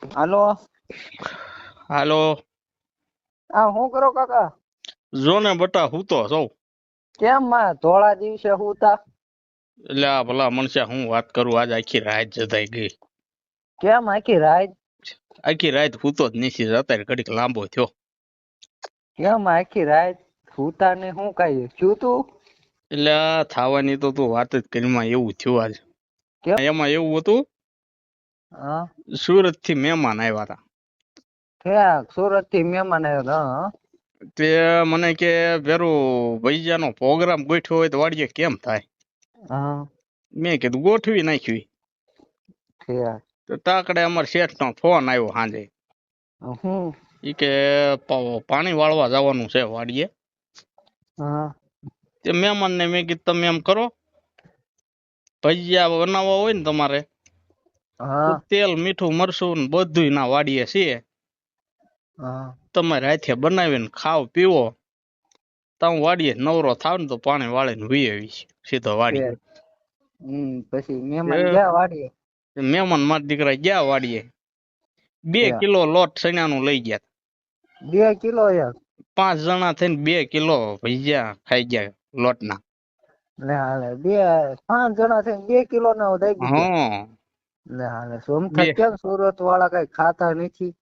હાલો. હાલો. આ શું કરો કાકા? જો ને બટા હું તો સૌ કેમ માં ધોળા દિવસે હુતા? એટલે આ ભલા મનસા હું વાત કરું, આજ આખી રાત જતાઈ ગઈ. કેમ આખી રાત? આખી રાત હું તો જ નીચે અત્યારે ઘડીક લાંબો થયો. કેમ આખી રાત હુતા ને શું કઈ થયું તું? એટલે આ થાવાની તો તું વાત જ કરીમાં એવું થયું આજ. કેમ? એમાં એવું હતું, હા સુરત થી મહેમાન આવ્યા હતા. ક્યાં સુરત થી મહેમાન આવ્યા? હા તે મને કે ભેરું ભૈયાનો પ્રોગ્રામ ગોઠવ્યો હોય તો વાડીએ કેમ થાય? હા મેં કીધું ગોઠવી નાખ્યું. ક્યાં? તો તાકડે અમાર શેઠ નો ફોન આવ્યો સાંજે. હું? ઈ કે પાણી વાળવા જવાનું છે વાડીએ. હા તે મહેમાન ને મેં કીધું તમે એમ કરો, ભજીયા બનાવવા હોય ને તમારે તો હા તેલ મીઠું મરસું ને બધું ના વાડીએ છીએ. હા તમારે હાથે બનાવીને ખાવ પીવો, તમે વાડીએ નવરો થાવ ને તો પાણી વાળીને વી આવી સીધો વાડીએ. પછી મહેમાન ગયા વાડીએ? મહેમાન મારા દીકરા ગયા વાડીએ, 2 ક્યાં? કિલો લોટ સણાનું લઈ ગયા. 2 કિલો યાર? 5 જણા થઈને 2 કિલો ભજીયા ખાઈ ગયા લોટના. લે હાલે 5 જણા થઈને 2 કિલો ના દઈ દીધા? હા લે હાલે સોમથા બે કેમ સુરત વાળા કઈ ખાતા નથી?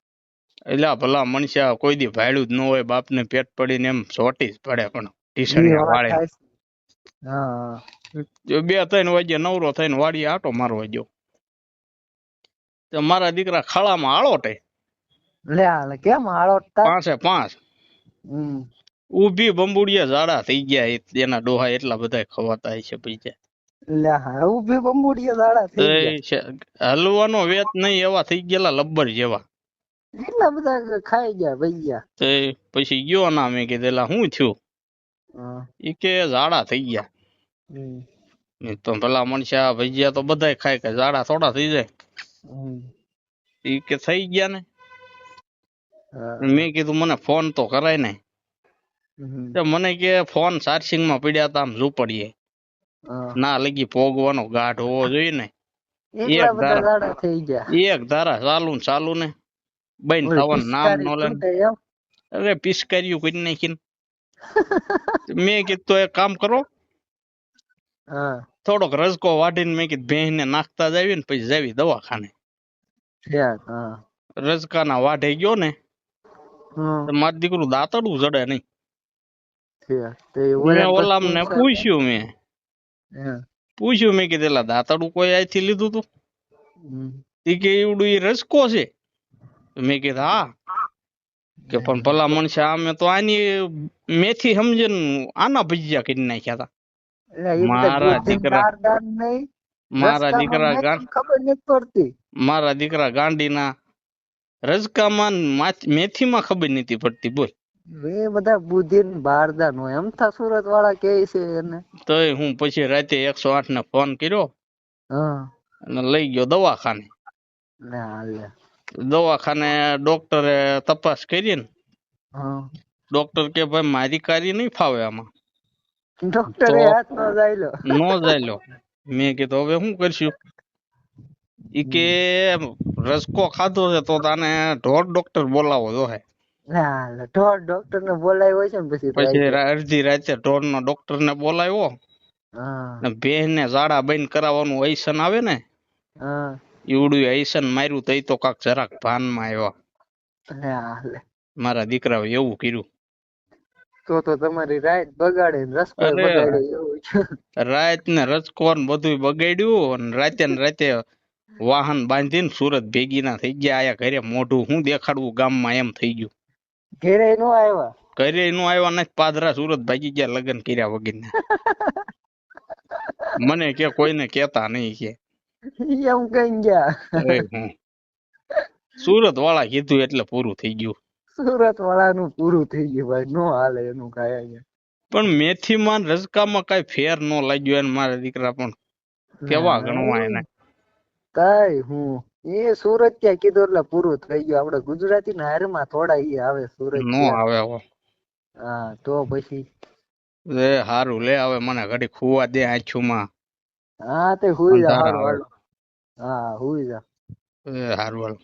એટલે ભલા મનુષ્ય કોઈ દી ભાડ્યું જ ન હોય, બાપને પેટ પડીને એમ સોટી જ પડે. પણ ઈ ટીસણિયા વાત વાળે થાય. હા 2-3 વાગે નવરો થઈને વાડીએ આટો મારવા ગયો. તો મારા દીકરા ખાડામાં આળોટે. લે હાલે કેમ આળોટતા? 5 ઊભી બંબુડિયા ઝાડા થઈ ગયા. એના ડોહા એટલા બધા ખવાતા હશે પૈસા. લે હા ઉભી બંબુડિયા દાડા થઈ ગયા? હલવાનો વેત નહીં એવા થઈ ગયેલા લબ્બર જેવા. એટલા બધા ખાઈ ગયા ભૈયા? તો પછી ગયો ના, મેં કીધેલા શું થયું? હા ઈ કે ઝાડા થઈ ગયા. તો ભલા મનુષ્ય ભજીયા તો બધા ખાય, કે ઝાડા થોડા થઈ જાય? ઈ કે થઈ ગયા ને. મેં કીધું મને ફોન તો કરાય ને. તો મને કે ફોન ચાર્જિંગ માં પડ્યા હતા આમ ઝૂંપડીએ. ના લગી પોગવાનો ગાઢ હોવો જોઈએ ને. એટલા બધા દાડા થઈ ગયા? એક ધારા ચાલુ ને બન ઓલી થવાનું નામ પિચકારી નો લે. છૂટે એમ? અરે પિસ્કાર્યું કરી નાખીને. મેં કીધું તો એક કામ કરો, હા થોડોક રજકો વાઢીને મેં કીધું ભેંસ ને નાખતા જાવી ને પછી જાવી દવાખાને. હા રજકાના વાઢે ગયો ને તો મારું દીકરું દાંતડું જડે નહીં. મેં ઓલામને પૂછ્યું મેં કીધેલા દાંતડું કોઈ અહીંથી લીધું તું? ઈ કે એવડું ઈ રજકો છે. મેં કીધું હા. કે પણ ભલા મનુષ્ય અમે તો આની મેથી સમજે ને આના ભજીયા કરી નાખ્યા હતા. મારા દીકરા ગાંડીના રજકામાં મેથીમાં ખબર નથી પડતી બોલ. એ બધા બુદ્ધિ બારદાન હોય એમ થા સુરત વાળા કે છે એને. તો હું પછી રાતે 108 ને ફોન કર્યો અને લઈ ગયો દવાખાને. દવાખાને ડોક્ટરે તપાસ કરી ને ડોક્ટર કે ભાઈ મારી કાર્ય નહીં ફાવે આમાં. તો ડોક્ટરે હાથ નો જાયલો. નો જાયલો. મેં કીધું હવે શું કરશું? ઈ કે રસકો ખાધો છે તો તાને ઢોર ડોક્ટર બોલાવો જોહે. ઢોર ડોક્ટર ને બોલાવ્યો હોય છે ને પછી અડધી રાતે ઢોર નો ડોક્ટર ને બોલાવ્યો. ભેંસ ને ઝાડા બંધ કરાવવાનું આઈસન આવે ને, એવડું આઈસન માર્યું તો તો કાક જરાક ભાનમાં આવ્યા. મારા દીકરાઓ એવું કર્યું. તો તમારી રાત બગાડે રસકો બગાડે એવું છે. રાત ને રસકો ને બધું બગાડ્યું અને રાતે વાહન બાંધીને સુરત ભેગી ના થઈ ગયા. આયા ઘરે મોઢું શું દેખાડવું ગામમાં એમ થઈ ગયું. ઘરે નો આવ્યા? ઘરે નો આવ્યા નથી. પાદરા સુરત ભાગી ગયા લગ્ન કર્યા વગર ને. મને કે કોઈને કેતા નહીં કે એમ કઈ ગયા. સુરત વાળા કીધું એટલે પૂરું થઈ ગયું. સુરત વાળાનું પૂરું થઈ ગયું ભાઈ, નો હાલે એનું કાંઈ. પણ મેથીમાં રજકામાં કઈ ફેર નો લાગ્યો એને મારા દીકરા પણ કેવા ગણવા એને. કઈ હું એ સુરત ત્યાં કીધું એટલે પૂરું થઈ ગયું. આપડે ગુજરાતી ના હારમાં થોડા ઈ આવે સુરત નો આવે. હા તો પછી હારું લે હવે મને ઘડી ખુવા દે આંખુમાં. હા તે હુઈ જા. હારું હાલો. હા હુઈ જા. હારું હાલો.